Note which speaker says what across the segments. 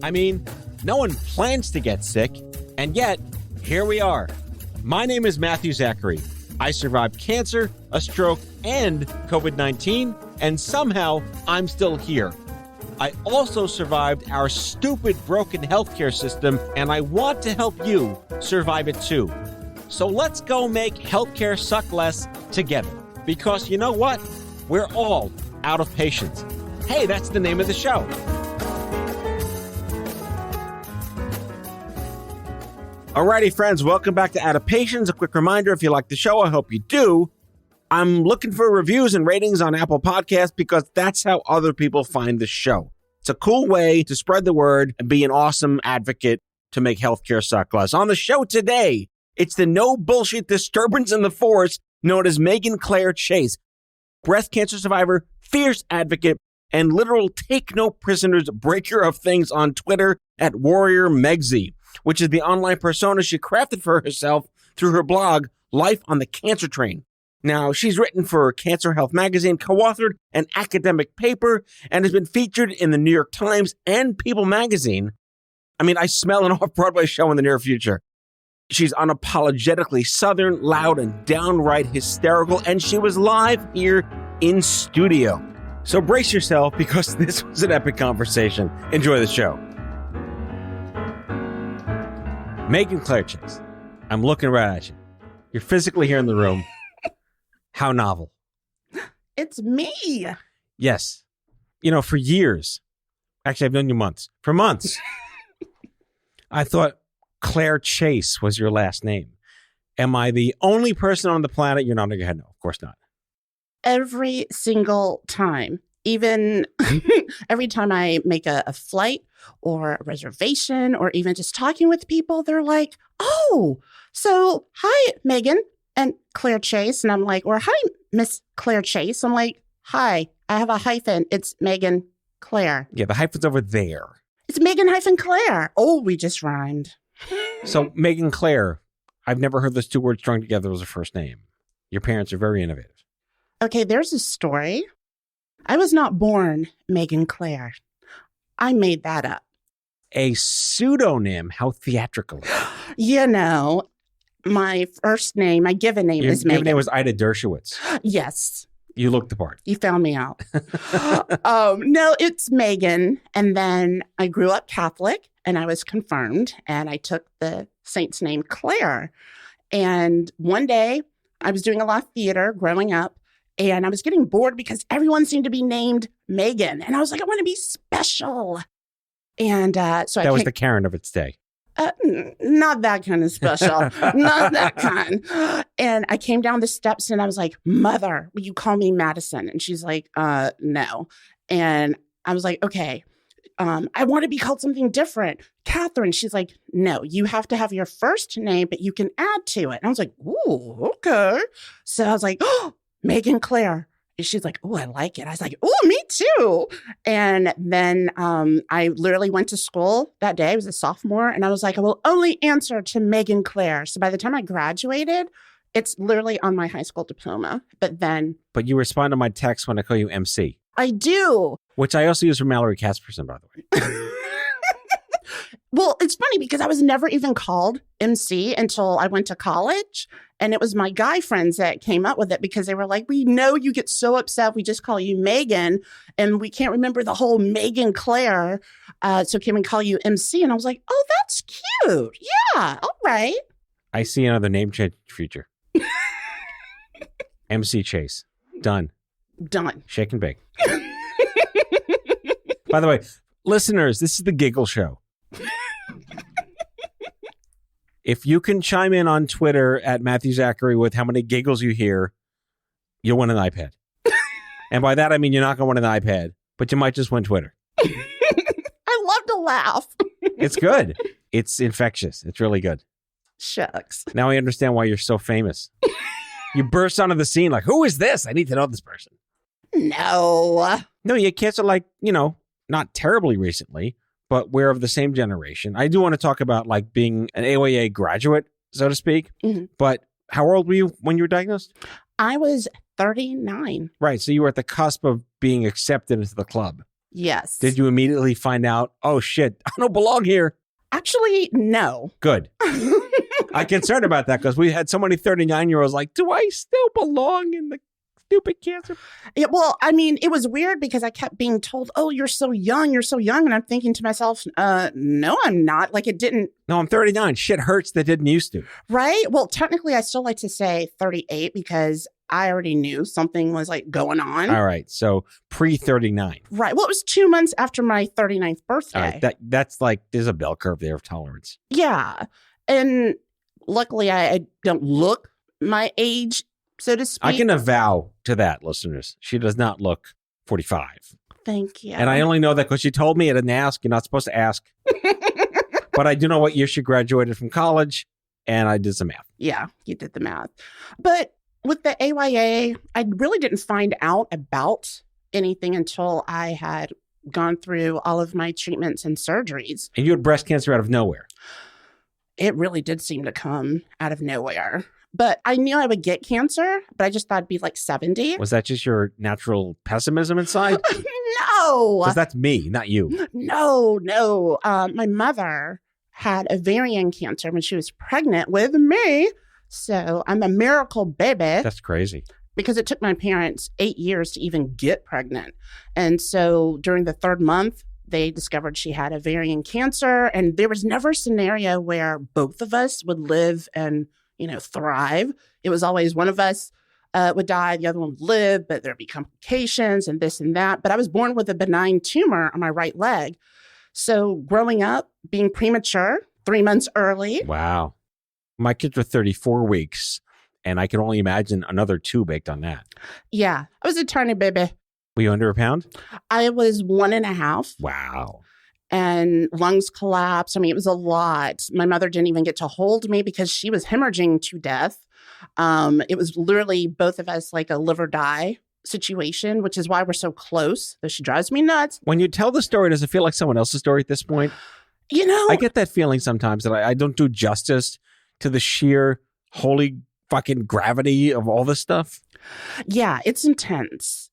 Speaker 1: I mean, no one plans to get sick, and yet, here we are. My name is Matthew Zachary. I survived cancer, a stroke, and COVID-19, and somehow I'm still here. I also survived our stupid, broken healthcare system, and I want to help you survive it too. So let's go make healthcare suck less together. Because you know what? We're all out of patience. Hey, that's the name of the show. Alrighty, friends, welcome back to Out of Patience. A quick reminder, if you like the show, I hope you do. I'm looking for reviews and ratings on Apple Podcasts because that's how other people find the show. It's a cool way to spread the word and be an awesome advocate to make healthcare suck less. On the show today, it's the no bullshit disturbance in the force known as Megan Claire Chase, breast cancer survivor, fierce advocate, and literal take no prisoners breaker of things on Twitter at Warrior Megsie, which is the online persona she crafted for herself through her blog, Life on the Cancer Train. Now, she's written for Cancer Healthmagazine, co-authored an academic paper, and has been featured in the New York Times and Peoplemagazine. I mean, I smell an off-Broadway show in the near future. She's unapologetically Southern, loud, and downright hysterical, and she was live here in studio. So brace yourself, because this was an epic conversation. Enjoy the show. Megan Claire Chase, I'm looking right at you. You're physically here in the room. How novel.
Speaker 2: It's me.
Speaker 1: Yes. You know, for years, actually, I've known you months. For months, I thought Claire Chase was your last name. Am I the only person on the planet you're nodding your head? No, of course not.
Speaker 2: Every single time. Even every time I make a flight or a reservation or even just talking with people, they're like, oh, so hi, Megan and Claire Chase. And I'm like, or hi, Miss Claire Chase. I'm like, hi, I have a hyphen. It's Megan Claire.
Speaker 1: Yeah, the hyphen's over there.
Speaker 2: It's Megan hyphen Claire. Oh, we just rhymed.
Speaker 1: So Megan Claire, I've never heard those two words strung together as a first name. Your parents are very innovative.
Speaker 2: Okay, there's a story. I was not born Megan Claire. I made that up.
Speaker 1: A pseudonym? How theatrical.
Speaker 2: You know, my first name, my given name is Megan.
Speaker 1: Your given name was Ida Dershowitz.
Speaker 2: Yes.
Speaker 1: You looked the part.
Speaker 2: You found me out. No, it's Megan. And then I grew up Catholic and I was confirmed and I took the saint's name Claire. And one day I was doing a lot of theater growing up. And I was getting bored because everyone seemed to be named Megan. And I was like, I want to be special. And so
Speaker 1: that was the Karen of its day.
Speaker 2: Not that kind of special. Not that kind. And I came down the steps and I was like, Mother, will you call me Madison? And she's like, no. And I was like, okay, I want to be called something different. Catherine. She's like, no, you have to have your first name, but you can add to it. And I was like, ooh, okay. So I was like, oh, Megan Claire. And she's like, oh, I like it. I was like, oh, me too. And then I literally went to school that day. I was a sophomore. And I was like, I will only answer to Megan Claire. So by the time I graduated, it's literally on my high school diploma. But
Speaker 1: you respond to my text when I call you MC.
Speaker 2: I do.
Speaker 1: Which I also use for Mallory Casperson, by the way.
Speaker 2: Well, it's funny because I was never even called MC until I went to college. And it was my guy friends that came up with it because they were like, we know you get so upset. We just call you Megan and we can't remember the whole Megan Claire. So can we call you MC? And I was like, oh, that's cute. Yeah. All right.
Speaker 1: I see another name change future. MC Chase. Done. Shake and bake. By the way, listeners, this is the Giggle Show. If you can chime in on Twitter at Matthew Zachary with how many giggles you hear, you'll win an iPad. And by that, I mean you're not going to win an iPad, but you might just win Twitter.
Speaker 2: I love to laugh.
Speaker 1: It's good. It's infectious. It's really good.
Speaker 2: Shucks.
Speaker 1: Now I understand why you're so famous. You burst onto the scene like, who is this? I need to know this person.
Speaker 2: No,
Speaker 1: you had cancer like, not terribly recently, but we're of the same generation. I do want to talk about like being an AYA graduate, so to speak. Mm-hmm. But how old were you when you were diagnosed?
Speaker 2: I was 39.
Speaker 1: Right. So you were at the cusp of being accepted into the club.
Speaker 2: Yes.
Speaker 1: Did you immediately find out, oh shit, I don't belong here?
Speaker 2: Actually, no.
Speaker 1: Good. I'm concerned about that because we had so many 39-year-olds like, do I still belong in the stupid cancer?
Speaker 2: Yeah, well, I mean, it was weird because I kept being told, oh, you're so young. You're so young. And I'm thinking to myself, no, I'm not. Like it didn't.
Speaker 1: No, I'm 39. Shit hurts that didn't used to.
Speaker 2: Right. Well, technically, I still like to say 38 because I already knew something was like going on.
Speaker 1: All right. So pre-39.
Speaker 2: Right. Well, it was 2 months after my 39th birthday.
Speaker 1: All right. That's like, there's a bell curve there of tolerance.
Speaker 2: Yeah. And luckily, I don't look my age, so to speak.
Speaker 1: I can avow to that, listeners. She does not look 45.
Speaker 2: Thank you.
Speaker 1: And I only know that because she told me I didn't ask. You're not supposed to ask. But I do know what year she graduated from college, and I did some math.
Speaker 2: Yeah, you did the math. But with the AYA, I really didn't find out about anything until I had gone through all of my treatments and surgeries.
Speaker 1: And you had breast cancer out of nowhere.
Speaker 2: It really did seem to come out of nowhere. But I knew I would get cancer, but I just thought it'd be like 70.
Speaker 1: Was that just your natural pessimism inside?
Speaker 2: No.
Speaker 1: Because that's me, not you.
Speaker 2: No. My mother had ovarian cancer when she was pregnant with me. So I'm a miracle baby.
Speaker 1: That's crazy.
Speaker 2: Because it took my parents 8 years to even get pregnant. And so during the 3rd month, they discovered she had ovarian cancer. And there was never a scenario where both of us would live and, thrive. It was always one of us would die, the other one would live, but there'd be complications and this and that. But I was born with a benign tumor on my right leg. So growing up, being premature, 3 months early.
Speaker 1: Wow. My kids were 34 weeks, and I can only imagine another 2 baked on that.
Speaker 2: Yeah, I was a tiny baby.
Speaker 1: Were you under a pound?
Speaker 2: I was 1.5.
Speaker 1: Wow.
Speaker 2: And lungs collapsed. I mean, it was a lot. My mother didn't even get to hold me because she was hemorrhaging to death. It was literally both of us like a live or die situation, which is why we're so close, though she drives me nuts.
Speaker 1: When you tell the story, does it feel like someone else's story at this point? I get that feeling sometimes that I don't do justice to the sheer holy fucking gravity of all this stuff.
Speaker 2: Yeah, it's intense.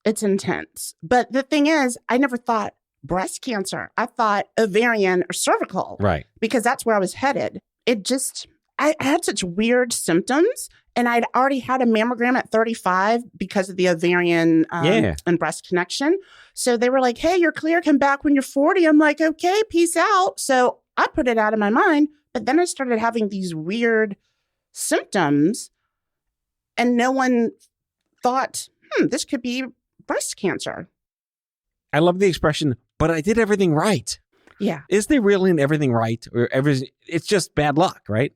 Speaker 2: But the thing is, I never thought breast cancer. I thought ovarian or cervical.
Speaker 1: Right.
Speaker 2: Because that's where I was headed. I had such weird symptoms. And I'd already had a mammogram at 35 because of the ovarian and breast connection. So they were like, hey, you're clear. Come back when you're 40. I'm like, okay, peace out. So I put it out of my mind. But then I started having these weird symptoms. And no one thought, this could be breast cancer.
Speaker 1: I love the expression, but I did everything right.
Speaker 2: Yeah.
Speaker 1: Is there really everything right? Or it's just bad luck, right?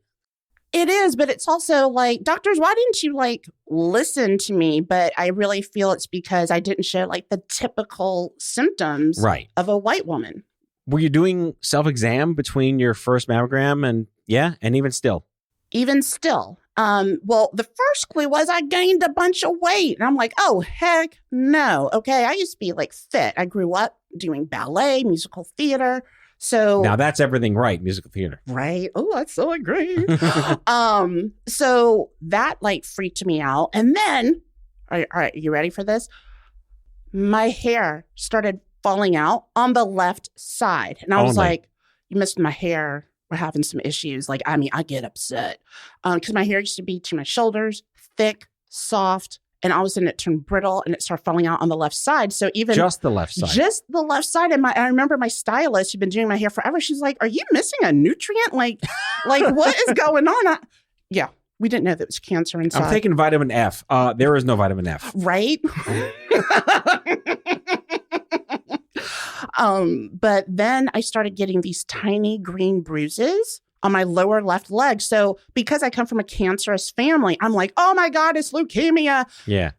Speaker 2: It is, but it's also like, doctors, why didn't you listen to me? But I really feel it's because I didn't show the typical symptoms of a white woman.
Speaker 1: Were you doing self-exam between your first mammogram and even still?
Speaker 2: Even still. Well, the first clue was I gained a bunch of weight. And I'm like, oh, heck no. Okay, I used to be fit. I grew up doing ballet, musical theater. So
Speaker 1: now that's everything right, musical theater.
Speaker 2: Right. Oh, that's so agree. So that freaked me out. And then, all right, you ready for this? My hair started falling out on the left side. And I was like, you missed my hair. We're having some issues. I get upset because my hair used to be to my shoulders, thick, soft. And all of a sudden it turned brittle and it started falling out on the left side. So even
Speaker 1: just the left side.
Speaker 2: Just the left side. And I remember my stylist who'd been doing my hair forever. She's like, are you missing a nutrient? Like what is going on? Yeah. We didn't know that it was cancer inside.
Speaker 1: I'm taking vitamin F. There is no vitamin F.
Speaker 2: Right? But then I started getting these tiny green bruises on my lower left leg. So because I come from a cancerous family, I'm like, oh my God, it's leukemia.
Speaker 1: Yeah.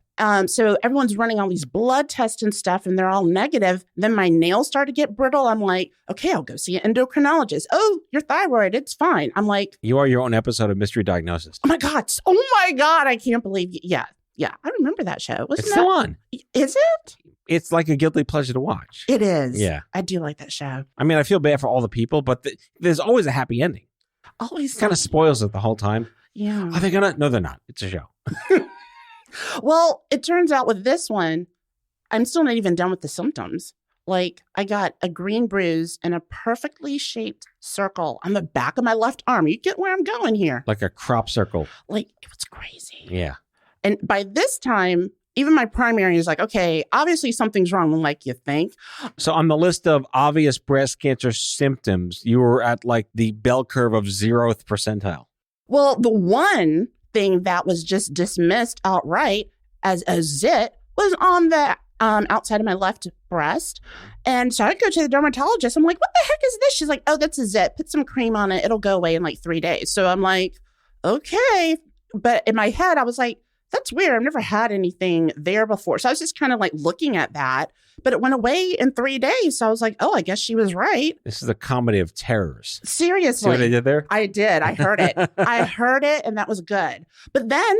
Speaker 2: So everyone's running all these blood tests and stuff, and they're all negative. Then my nails start to get brittle. I'm like, okay, I'll go see an endocrinologist. Oh, your thyroid, it's fine. I'm like,
Speaker 1: you are your own episode of Mystery Diagnosis.
Speaker 2: Oh my God, I can't believe you. Yeah. I remember that show.
Speaker 1: It's still on.
Speaker 2: Is it?
Speaker 1: It's like a guilty pleasure to watch.
Speaker 2: It is.
Speaker 1: Yeah.
Speaker 2: I do like that show.
Speaker 1: I mean, I feel bad for all the people, but there's always a happy ending.
Speaker 2: Always.
Speaker 1: Kind of spoils it the whole time.
Speaker 2: Yeah.
Speaker 1: Are they gonna? No, they're not. It's a show.
Speaker 2: Well, it turns out with this one, I'm still not even done with the symptoms. Like, I got a green bruise and a perfectly shaped circle on the back of my left arm. You get where I'm going here.
Speaker 1: Like a crop circle.
Speaker 2: Like, it was crazy.
Speaker 1: Yeah.
Speaker 2: And by this time, even my primary is like, okay, obviously something's wrong. I'm like, you think?
Speaker 1: So on the list of obvious breast cancer symptoms, you were at like the bell curve of 0th percentile.
Speaker 2: Well, the one thing that was just dismissed outright as a zit was on the outside of my left breast. And so I go to the dermatologist. I'm like, what the heck is this? She's like, oh, that's a zit. Put some cream on it. It'll go away in like 3 days. So I'm like, okay. But in my head, I was like, that's weird. I've never had anything there before. So I was just kind of like looking at that, but it went away in 3 days. So I was like, oh, I guess she was right.
Speaker 1: This is a comedy of terrors.
Speaker 2: Seriously.
Speaker 1: See what I did there?
Speaker 2: I did. I heard it. I heard it, and that was good. But then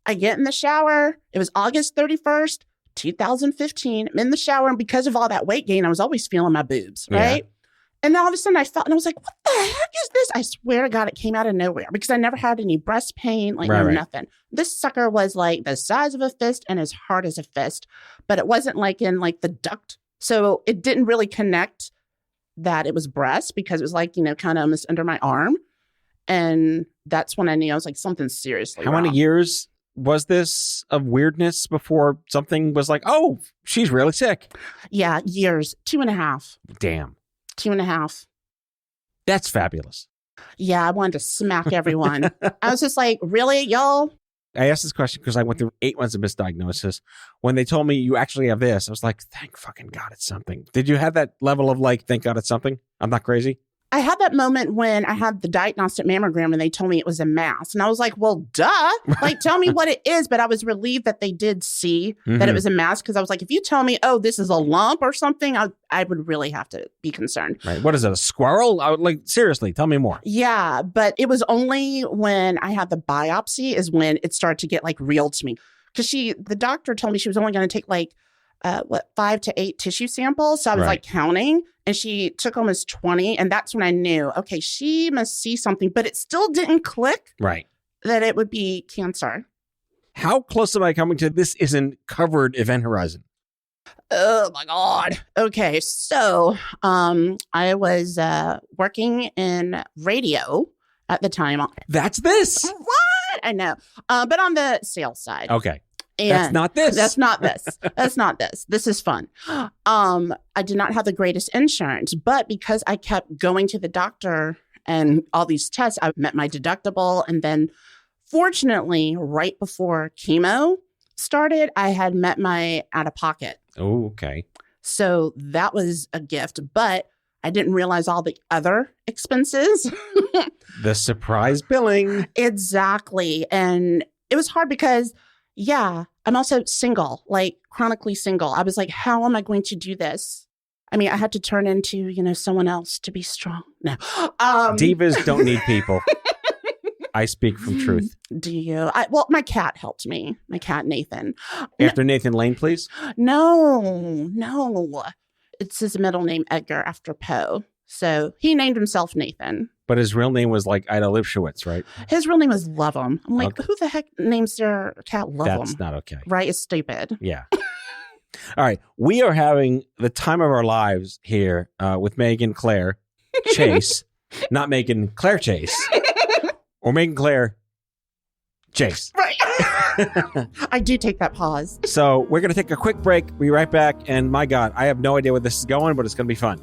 Speaker 2: I get in the shower. It was August 31st, 2015. I'm in the shower, and because of all that weight gain, I was always feeling my boobs, right? Yeah. And then all of a sudden I felt, and I was like, what the heck is this? I swear to God, it came out of nowhere because I never had any breast pain, like nothing. This sucker was like the size of a fist and as hard as a fist, but it wasn't like in like the duct. So it didn't really connect that it was breast because it was like, kind of almost under my arm. And that's when I knew I was like, something's seriously wrong.
Speaker 1: How many years was this of weirdness before something was like, oh, she's really sick?
Speaker 2: Yeah, years, 2.5.
Speaker 1: Damn.
Speaker 2: 2.5.
Speaker 1: That's fabulous.
Speaker 2: Yeah, I wanted to smack everyone. I was just like, really, y'all?
Speaker 1: I asked this question because I went through 8 months of misdiagnosis. When they told me you actually have this, I was like, thank fucking God it's something. Did you have that level of like, thank God it's something? I'm not crazy?
Speaker 2: I had that moment when I had the diagnostic mammogram and they told me it was a mass. And I was like, well, duh. Like, tell me what it is. But I was relieved that they did see that it was a mass because I was like, if you tell me, oh, this is a lump or something, I would really have to be concerned.
Speaker 1: Right. What is it, a squirrel? I would like, seriously, tell me more.
Speaker 2: Yeah, but it was only when I had the biopsy is when it started to get like real to me. Because the doctor told me she was only going to take like 5 to 8 tissue samples. So I was like counting and she took almost 20. And that's when I knew, okay, she must see something, but it still didn't click that it would be cancer.
Speaker 1: How close am I coming to this isn't covered event horizon?
Speaker 2: Oh my God. Okay. So I was working in radio at the time.
Speaker 1: That's this.
Speaker 2: What? I know. But on the sales side.
Speaker 1: Okay.
Speaker 2: And
Speaker 1: that's not this.
Speaker 2: That's not this. That's not this. This is fun. I did not have the greatest insurance, but because I kept going to the doctor and all these tests, I met my deductible. And then fortunately, right before chemo started, I had met my out-of-pocket.
Speaker 1: Oh, okay.
Speaker 2: So that was a gift, but I didn't realize all the other expenses.
Speaker 1: The surprise billing.
Speaker 2: Exactly. And it was hard because yeah, I'm also single, like chronically single. I was like, how am I going to do this? I mean, I had to turn into, someone else to be strong. No.
Speaker 1: Divas don't need people. I speak from truth.
Speaker 2: Do you? Well, my cat helped me. My cat, Nathan.
Speaker 1: After Nathan Lane, please?
Speaker 2: No. It's his middle name, Edgar, after Poe. So he named himself Nathan.
Speaker 1: But his real name was like Ida Lipschitz, right?
Speaker 2: His real name was Lovem. I'm like, who the heck names their cat Lovem?
Speaker 1: That's not okay.
Speaker 2: Right? It's stupid.
Speaker 1: Yeah. All right. We are having the time of our lives here with Megan Claire Chase. Not Megan Claire Chase. Or Megan Claire Chase.
Speaker 2: Right. I do take that pause.
Speaker 1: So we're going to take a quick break. We'll be right back. And my God, I have no idea where this is going, but it's going to be fun.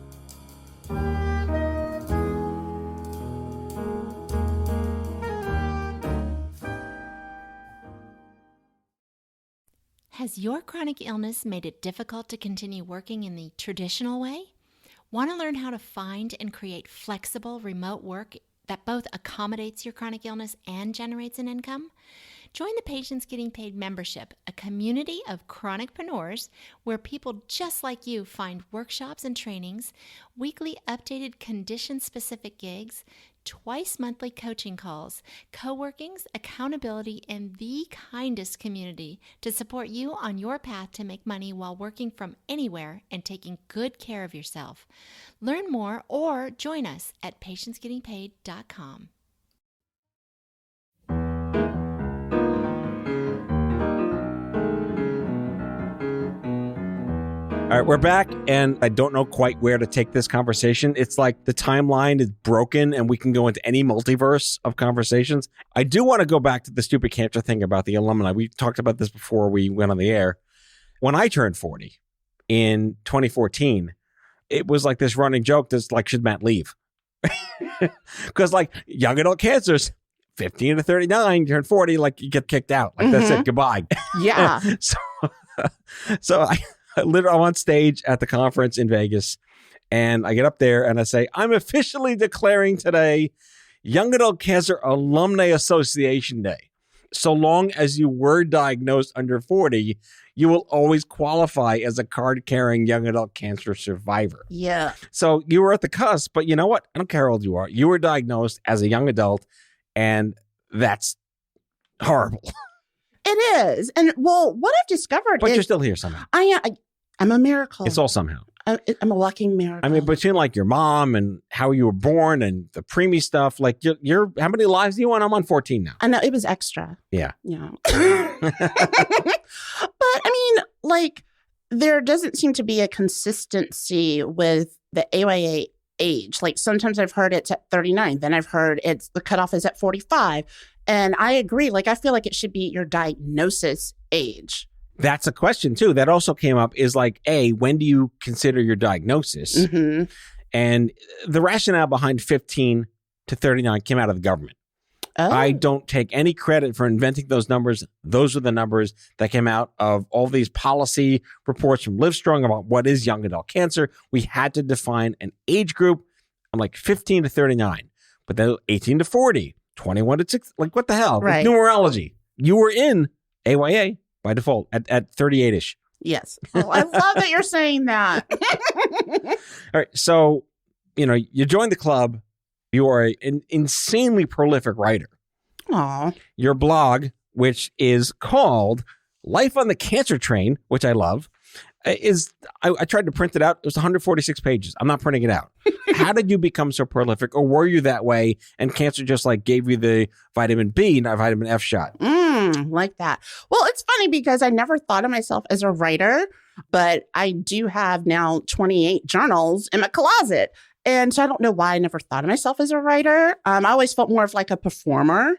Speaker 3: Has your chronic illness made it difficult to continue working in the traditional way? Want to learn how to find and create flexible remote work that both accommodates your chronic illness and generates an income? Join the Patients Getting Paid membership, a community of chronicpreneurs where people just like you find workshops and trainings, weekly updated condition-specific gigs, twice monthly coaching calls, co-workings, accountability, and the kindest community to support you on your path to make money while working from anywhere and taking good care of yourself. Learn more or join us at patientsgettingpaid.com.
Speaker 1: All right, we're back, and I don't know quite where to take this conversation. It's like the timeline is broken, and we can go into any multiverse of conversations. I do want to go back to the stupid cancer thing about the alumni. We talked about this before we went on the air. When I turned 40 in 2014, it was like this running joke that's like, should Matt leave? Because like young adult cancers, 15 to 39, turn 40, like you get kicked out. Like that's it, goodbye.
Speaker 2: Yeah.
Speaker 1: So I'm on stage at the conference in Vegas, and I get up there and I say, I'm officially declaring today Young Adult Cancer Alumni Association Day. So long as you were diagnosed under 40, you will always qualify as a card-carrying young adult cancer survivor.
Speaker 2: Yeah.
Speaker 1: So you were at the cusp, but you know what? I don't care how old you are. You were diagnosed as a young adult, and that's horrible.
Speaker 2: It is. And well, what I've discovered
Speaker 1: But
Speaker 2: is
Speaker 1: you're still here somehow.
Speaker 2: I'm a miracle.
Speaker 1: It's all somehow.
Speaker 2: I'm a walking miracle.
Speaker 1: I mean, between like your mom and how you were born and the preemie stuff, like you're how many lives do you want? I'm on 14 now.
Speaker 2: I know it was extra.
Speaker 1: Yeah.
Speaker 2: Yeah. But I mean, like, there doesn't seem to be a consistency with the AYA age. Like sometimes I've heard it's at 39, then I've heard it's the cutoff is at 45. And I agree. Like, I feel like it should be your diagnosis age.
Speaker 1: That's a question too. That also came up is like, when do you consider your diagnosis?
Speaker 2: Mm-hmm.
Speaker 1: And the rationale behind 15 to 39 came out of the government.
Speaker 2: Oh.
Speaker 1: I don't take any credit for inventing those numbers. Those are the numbers that came out of all these policy reports from Livestrong about what is young adult cancer. We had to define an age group. I'm like 15 to 39, but then 18 to 40, 21 to 6. Like, what the hell?
Speaker 2: Right.
Speaker 1: Like numerology. You were in AYA by default at 38-ish.
Speaker 2: Yes. Oh, I love that you're saying that.
Speaker 1: All right. So, you joined the club. You are an insanely prolific writer.
Speaker 2: Aw.
Speaker 1: Your blog, which is called Life on the Cancer Train, which I love, I tried to print it out. It was 146 pages. I'm not printing it out. How did you become so prolific, or were you that way and cancer just like gave you the vitamin B, not vitamin F shot?
Speaker 2: Like that. Well, it's funny because I never thought of myself as a writer, but I do have now 28 journals in my closet. And so I don't know why I never thought of myself as a writer. I always felt more of like a performer.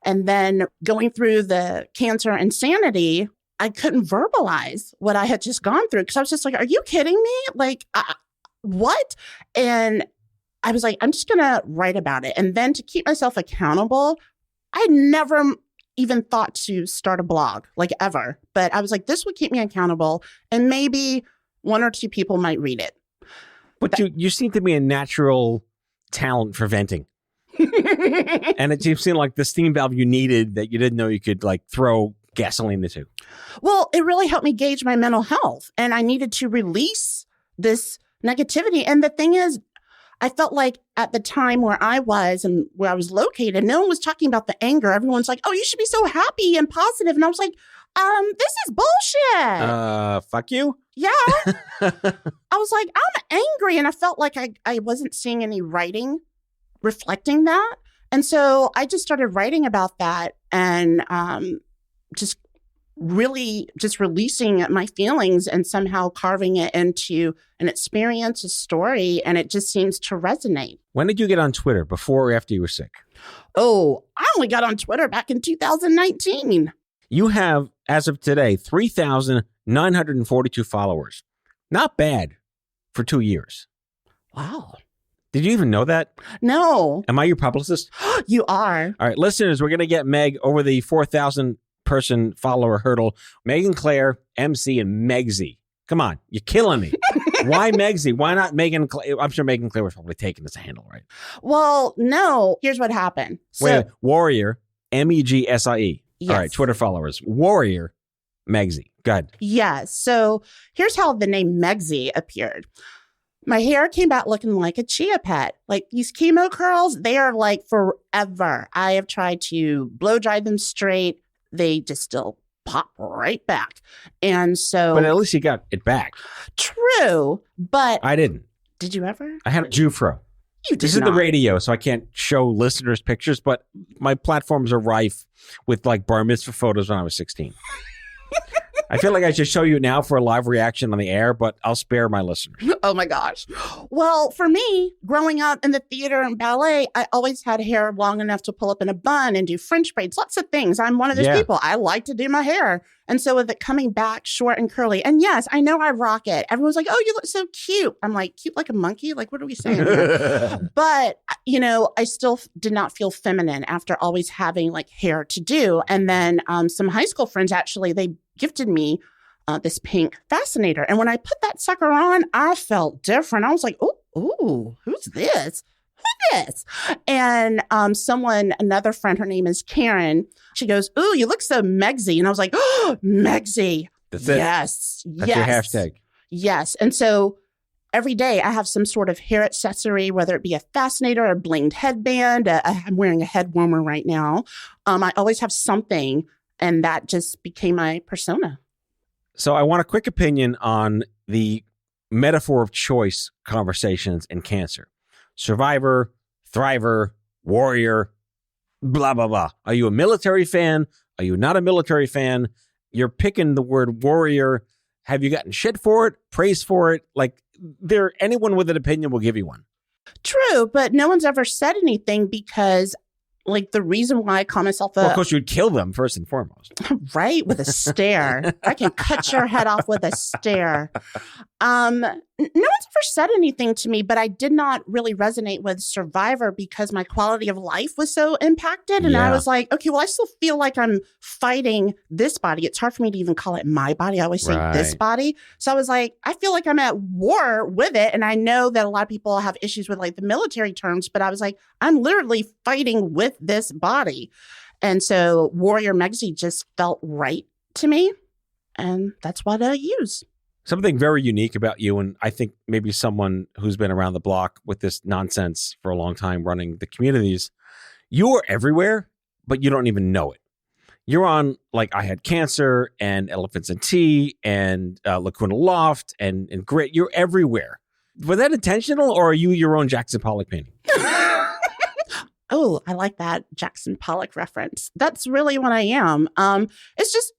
Speaker 2: And then going through the cancer insanity, I couldn't verbalize what I had just gone through because I was just like, are you kidding me? Like, what? And I was like, I'm just going to write about it. And then to keep myself accountable, I never even thought to start a blog, like ever. But I was like, this would keep me accountable. And maybe one or two people might read it.
Speaker 1: But you seem to be a natural talent for venting. And it seemed like the steam valve you needed that you didn't know you could like throw gasoline into.
Speaker 2: Well, it really helped me gauge my mental health. And I needed to release this negativity. And the thing is, I felt like at the time where I was and where I was located, no one was talking about the anger. Everyone's like, oh, you should be so happy and positive. And I was like, this is bullshit.
Speaker 1: Fuck you.
Speaker 2: Yeah. I was like, I'm angry. And I felt like I wasn't seeing any writing reflecting that. And so I just started writing about that and just releasing my feelings and somehow carving it into an experience, a story. And it just seems to resonate.
Speaker 1: When did you get on Twitter? Before or after you were sick?
Speaker 2: Oh, I only got on Twitter back in 2019.
Speaker 1: You have, as of today, 3,942 followers. Not bad for 2 years.
Speaker 2: Wow.
Speaker 1: Did you even know that?
Speaker 2: No.
Speaker 1: Am I your publicist?
Speaker 2: You are.
Speaker 1: All right, listeners, we're going to get Meg over the 4,000 person follower hurdle. Megan Claire, MC, and Megsie. Come on, you're killing me. Why Megsie? Why not Megan Claire? I'm sure Megan Claire was probably taken as a handle, right?
Speaker 2: Well, no. Here's what happened.
Speaker 1: Wait, Warrior, Megsie.
Speaker 2: Yes.
Speaker 1: All right, Twitter followers. Warrior Megsie. Go ahead.
Speaker 2: Yes. So here's how the name Megsie appeared. My hair came back looking like a chia pet. Like these chemo curls, they are like forever. I have tried to blow dry them straight. They just still pop right back. And so.
Speaker 1: But at least you got it back.
Speaker 2: True. But.
Speaker 1: I didn't.
Speaker 2: Did you ever?
Speaker 1: I had a Jufro.
Speaker 2: You did
Speaker 1: This is
Speaker 2: not.
Speaker 1: the radio, so I can't show listeners pictures, but my platforms are rife with like bar mitzvah photos when I was 16. I feel like I should show you now for a live reaction on the air, but I'll spare my listeners.
Speaker 2: Oh my gosh. Well, for me, growing up in the theater and ballet, I always had hair long enough to pull up in a bun and do French braids, lots of things. I'm one of those people. I like to do my hair. And so with it coming back short and curly, and yes, I know I rock it. Everyone's like, oh, you look so cute. I'm like, cute like a monkey? Like, what are we saying here? But, I still did not feel feminine after always having like hair to do. And then some high school friends, actually, they gifted me this pink fascinator. And when I put that sucker on, I felt different. I was like, ooh, who's this? Who's this? And another friend, her name is Karen. She goes, ooh, you look so Megsie. And I was like, oh, Megsie.
Speaker 1: That's it.
Speaker 2: Yes.
Speaker 1: That's your hashtag.
Speaker 2: Yes. And so every day I have some sort of hair accessory, whether it be a fascinator or a blinged headband. I'm wearing a head warmer right now. I always have something. And that just became my persona.
Speaker 1: So I want a quick opinion on the metaphor of choice conversations in cancer. Survivor, thriver, warrior, blah, blah, blah. Are you a military fan? Are you not a military fan? You're picking the word warrior. Have you gotten shit for it? Praise for it? Like, anyone with an opinion will give you one.
Speaker 2: True, but no one's ever said anything because like the reason why I call myself
Speaker 1: of course, you'd kill them first and foremost.
Speaker 2: Right, with a stare. I can cut your head off with a stare. No one's ever said anything to me, but I did not really resonate with Survivor because my quality of life was so impacted. And I was like, okay, well, I still feel like I'm fighting this body. It's hard for me to even call it my body. I always say this body. So I was like, I feel like I'm at war with it. And I know that a lot of people have issues with like the military terms, but I was like, I'm literally fighting with this body. And so Warrior Megsie just felt right to me. And that's what I use.
Speaker 1: Something very unique about you, and I think maybe someone who's been around the block with this nonsense for a long time running the communities, you are everywhere, but you don't even know it. You're on, like, I Had Cancer and Elephants and Tea and Lacuna Loft and Grit. You're everywhere. Was that intentional, or are you your own Jackson Pollock painting?
Speaker 2: Oh, I like that Jackson Pollock reference. That's really what I am. It's just,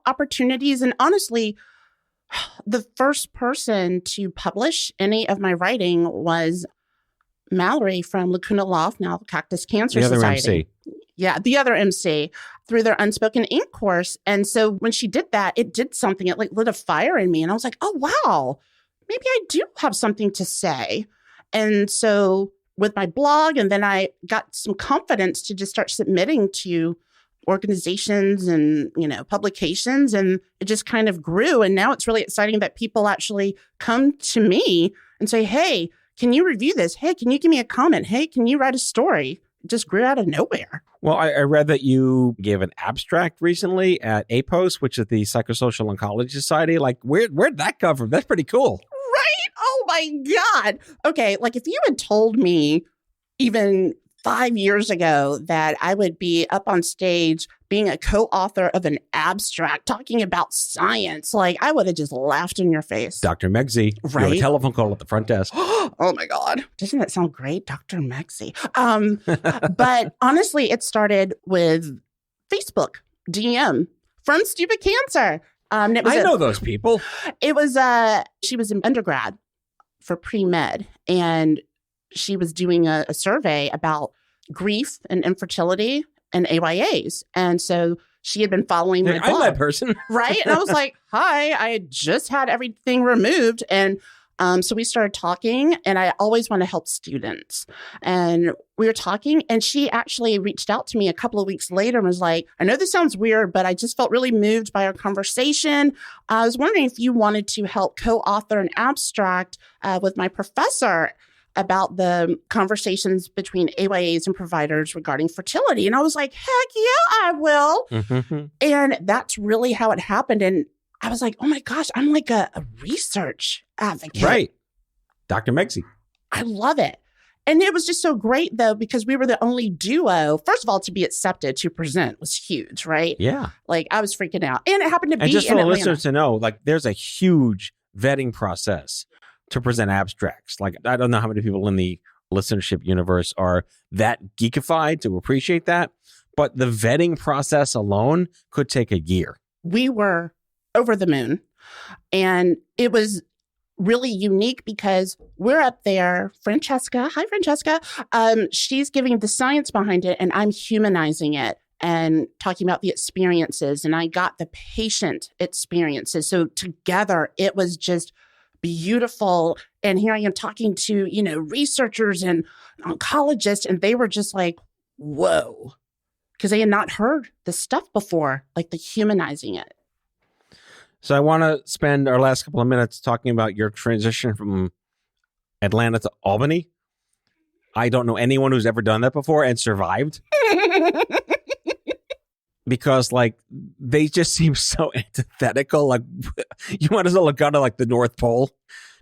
Speaker 2: opportunities. And honestly, the first person to publish any of my writing was Mallory from Lacuna Loft, now Cactus Cancer Society.
Speaker 1: The other MC.
Speaker 2: Yeah, the other MC through their Unspoken Ink course. And so when she did that, it did something. It like lit a fire in me. And I was like, oh, wow, maybe I do have something to say. And so with my blog, and then I got some confidence to just start submitting to organizations and, publications, and it just kind of grew. And now it's really exciting that people actually come to me and say, hey, can you review this? Hey, can you give me a comment? Hey, can you write a story? It just grew out of nowhere.
Speaker 1: Well, I read that you gave an abstract recently at APOS, which is the Psychosocial Oncology Society. Like, where'd that come from? That's pretty cool.
Speaker 2: Right? Oh my God. Okay, like if you had told me even 5 years ago that I would be up on stage being a co-author of an abstract talking about science, like I would have just laughed in your face.
Speaker 1: Dr. Megsie,
Speaker 2: right?
Speaker 1: You have a telephone call at the front desk.
Speaker 2: Oh my God. Doesn't that sound great? Dr. Megsie. But honestly, it started with Facebook DM from Stupid Cancer.
Speaker 1: I know those people.
Speaker 2: It was, she was in undergrad for pre-med, and she was doing a survey about grief and infertility and AYAs. And so she had been following my blog.
Speaker 1: I'm that person.
Speaker 2: Right? And I was like, hi, I had just had everything removed. And so we started talking, and I always want to help students. And we were talking, and she actually reached out to me a couple of weeks later and was like, I know this sounds weird, but I just felt really moved by our conversation. I was wondering if you wanted to help co-author an abstract with my professor about the conversations between AYAs and providers regarding fertility. And I was like, heck yeah, I will. Mm-hmm. And that's really how it happened. And I was like, oh my gosh, I'm like a research advocate.
Speaker 1: Right. Dr. Megsie.
Speaker 2: I love it. And it was just so great, though, because we were the only duo. First of all, to be accepted to present was huge, right?
Speaker 1: Yeah.
Speaker 2: Like, I was freaking out. And it happened to be in
Speaker 1: just for the
Speaker 2: Atlanta.
Speaker 1: listeners to know, like, there's a huge vetting process to present abstracts. Like, I don't know how many people in the listenership universe are that geekified to appreciate that, but the vetting process alone could take a year.
Speaker 2: We were over the moon. And it was really unique because we're up there, Francesca, hi Francesca, she's giving the science behind it and I'm humanizing it and talking about the experiences, and I got the patient experiences. So together it was just beautiful. And here I am talking to, researchers and oncologists, and they were just like, whoa, because they had not heard this stuff before, like the humanizing it.
Speaker 1: So I want to spend our last couple of minutes talking about your transition from Atlanta to Albany. I don't know anyone who's ever done that before and survived. Because, they just seem so antithetical. Like, you might as well go to, the North Pole.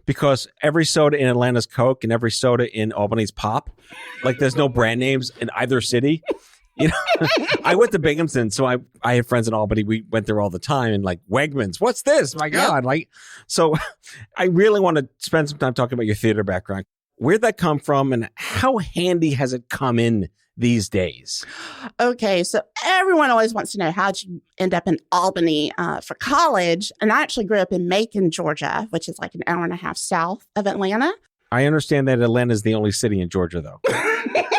Speaker 1: Because every soda in Atlanta's Coke and every soda in Albany's Pop. There's no brand names in either city. I went to Binghamton, so I had friends in Albany. We went there all the time, and Wegmans, what's this? My God. So I really want to spend some time talking about your theater background. Where'd that come from, and how handy has it come in these days?
Speaker 2: Okay, so everyone always wants to know, how'd you end up in Albany for college? And I actually grew up in Macon, Georgia, which is an hour and a half south of Atlanta.
Speaker 1: I understand that Atlanta is the only city in Georgia, though.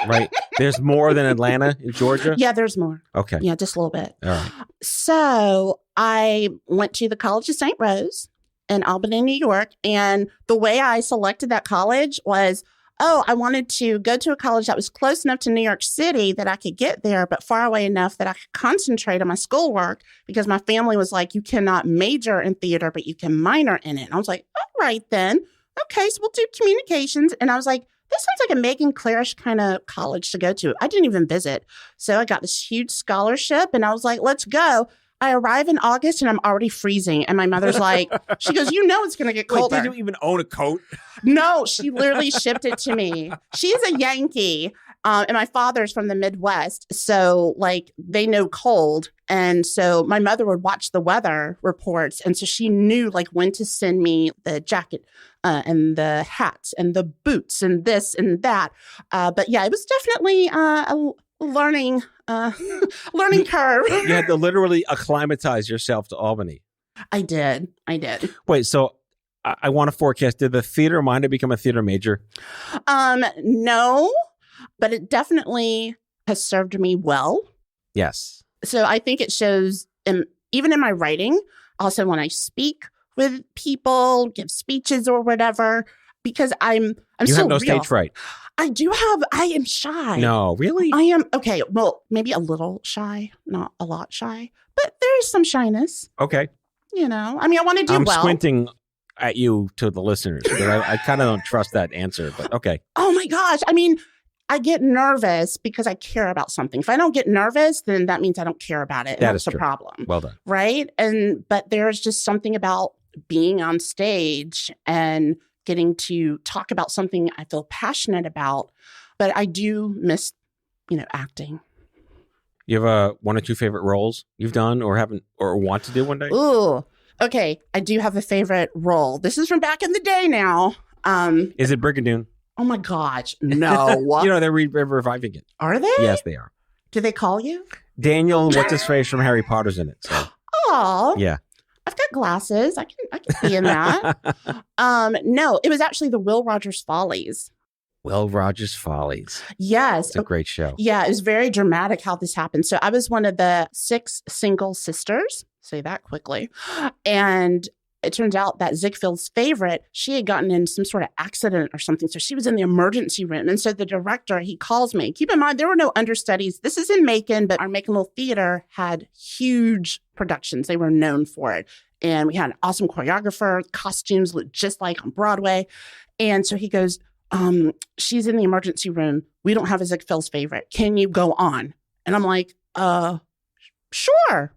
Speaker 1: Right? There's more than Atlanta in Georgia?
Speaker 2: Yeah, there's more.
Speaker 1: Okay.
Speaker 2: Yeah, just a little bit.
Speaker 1: All right.
Speaker 2: So I went to the College of St. Rose in Albany, New York. And the way I selected that college was, I wanted to go to a college that was close enough to New York City that I could get there, but far away enough that I could concentrate on my schoolwork, because my family was like, you cannot major in theater, but you can minor in it. And I was like, all right, then. Okay, so we'll do communications. And I was like, this sounds like a Megan Clarish kind of college to go to. I didn't even visit. So I got this huge scholarship and I was like, let's go. I arrive in August and I'm already freezing. And my mother's like, she goes, it's going to get colder.
Speaker 1: Wait, did you even own a coat?
Speaker 2: No, she literally shipped it to me. She's a Yankee. And my father's from the Midwest. So they know cold. And so my mother would watch the weather reports. And so she knew when to send me the jacket and the hats and the boots and this and that. But yeah, it was definitely a learning curve.
Speaker 1: You had to literally acclimatize yourself to Albany.
Speaker 2: I did.
Speaker 1: Wait, so I want to forecast, did the theater minor become a theater major?
Speaker 2: No, but it definitely has served me well.
Speaker 1: Yes.
Speaker 2: So I think it shows even in my writing, also when I speak with people, give speeches or whatever, because I'm
Speaker 1: you
Speaker 2: so
Speaker 1: have no
Speaker 2: real.
Speaker 1: stage fright.
Speaker 2: I am shy.
Speaker 1: No, really?
Speaker 2: I am. Okay. Well, maybe a little shy, not a lot shy, but there is some shyness.
Speaker 1: Okay.
Speaker 2: I want to do well.
Speaker 1: I'm squinting at you to the listeners, because I kind of don't trust that answer, but okay.
Speaker 2: Oh my gosh. I get nervous because I care about something. If I don't get nervous, then that means I don't care about it. And that's the problem.
Speaker 1: Well done.
Speaker 2: Right? But there's just something about being on stage and getting to talk about something I feel passionate about. But I do miss, acting.
Speaker 1: You have one or two favorite roles you've done or haven't or want to do one day?
Speaker 2: Ooh. Okay. I do have a favorite role. This is from back in the day now.
Speaker 1: Is it Brigadoon?
Speaker 2: Oh my gosh. No.
Speaker 1: They're reviving it.
Speaker 2: Are they?
Speaker 1: Yes, they are.
Speaker 2: Do they call you?
Speaker 1: Daniel, what's his face from Harry Potter's in it. So.
Speaker 2: Oh.
Speaker 1: Yeah.
Speaker 2: I've got glasses. I can be in that. No, it was actually the Will Rogers Follies.
Speaker 1: Will Rogers Follies.
Speaker 2: Yes.
Speaker 1: It's a great show.
Speaker 2: Yeah, it was very dramatic how this happened. So I was one of the 6 single sisters. Say that quickly. And it turns out that Ziegfeld's favorite, she had gotten in some sort of accident or something. So she was in the emergency room. And so the director, he calls me. Keep in mind, there were no understudies. This is in Macon, but our Macon Little Theater had huge productions. They were known for it. And we had an awesome choreographer. Costumes looked just like on Broadway. And so he goes, she's in the emergency room. We don't have a Ziegfeld's favorite. Can you go on? And I'm like, sure.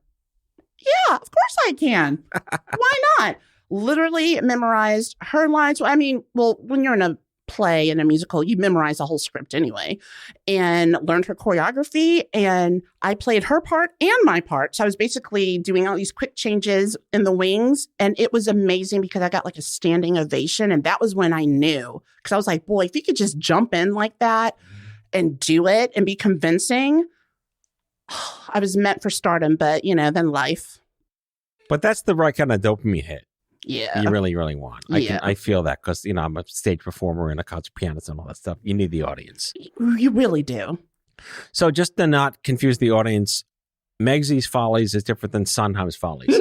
Speaker 2: Yeah, of course I can. Why not? Literally memorized her lines. When you're in a play and a musical, you memorize the whole script anyway, and learned her choreography. And I played her part and my part. So I was basically doing all these quick changes in the wings. And it was amazing because I got a standing ovation. And that was when I knew, because I was like, boy, if you could just jump in like that and do it and be convincing, I was meant for stardom, but then life.
Speaker 1: But that's the right kind of dopamine hit.
Speaker 2: Yeah.
Speaker 1: You really, really want. I feel that because, I'm a stage performer and a concert pianist and all that stuff. You need the audience.
Speaker 2: You really do.
Speaker 1: So just to not confuse the audience, Megsie's Follies is different than Sondheim's Follies.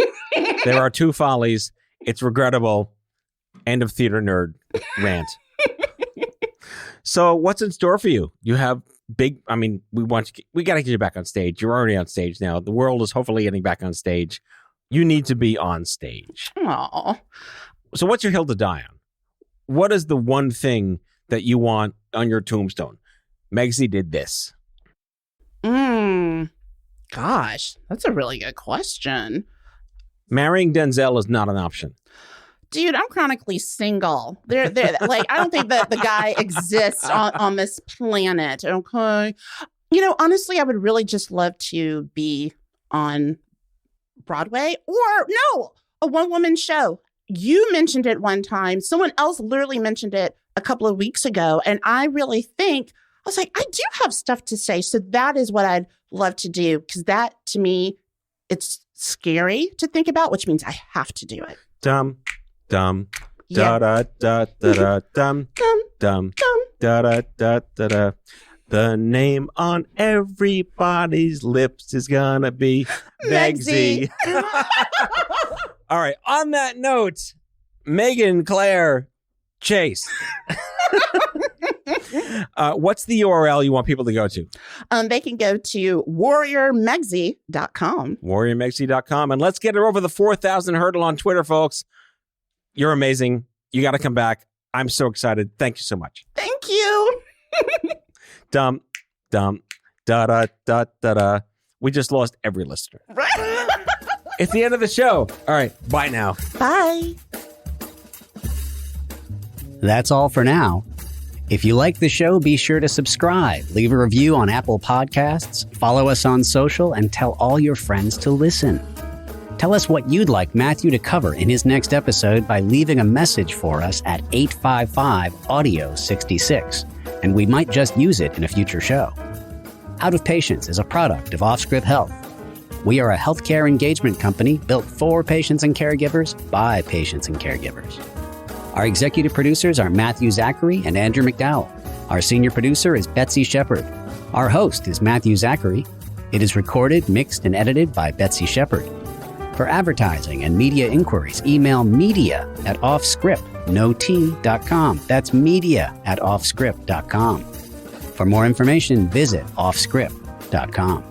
Speaker 1: There are two Follies. It's regrettable. End of theater nerd rant. So what's in store for you? You have we got to get you back on stage. You're already on stage now. The world is hopefully getting back on stage. You need to be on stage.
Speaker 2: Aww.
Speaker 1: So what's your hill to die on? What is the one thing that you want on your tombstone? Megsie did this.
Speaker 2: Gosh, that's a really good question.
Speaker 1: Marrying Denzel is not an option.
Speaker 2: Dude, I'm chronically single. They're like, I don't think that the guy exists on this planet. Okay. Honestly, I would really just love to be on Broadway or a one-woman show. You mentioned it one time. Someone else literally mentioned it a couple of weeks ago. And I really think, I was like, I do have stuff to say. So that is what I'd love to do. Because that, to me, it's scary to think about, which means I have to do it.
Speaker 1: Dum, da da da da da dum, dum, da da da da da. The name on everybody's lips is gonna be Megsie. All right. On that note, Megan, Claire, Chase. What's the URL you want people to go to?
Speaker 2: They can go to warriormegsie.com.
Speaker 1: Warriormegsie.com. And let's get her over the 4,000 hurdle on Twitter, folks. You're amazing. You got to come back. I'm so excited. Thank you so much.
Speaker 2: Thank you.
Speaker 1: Dum, da da da da da. We just lost every listener. It's the end of the show. All right. Bye now.
Speaker 2: Bye.
Speaker 4: That's all for now. If you like the show, be sure to subscribe, leave a review on Apple Podcasts, follow us on social, and tell all your friends to listen. Tell us what you'd like Matthew to cover in his next episode by leaving a message for us at 855-AUDIO-66, and we might just use it in a future show. Out of Patients is a product of OffScrip Health. We are a healthcare engagement company built for patients and caregivers by patients and caregivers. Our executive producers are Matthew Zachary and Andrew McDowell. Our senior producer is Betsy Shepard. Our host is Matthew Zachary. It is recorded, mixed, and edited by Betsy Shepard. For advertising and media inquiries, email media@offscrip.com. That's media@offscrip.com. For more information, visit offscrip.com.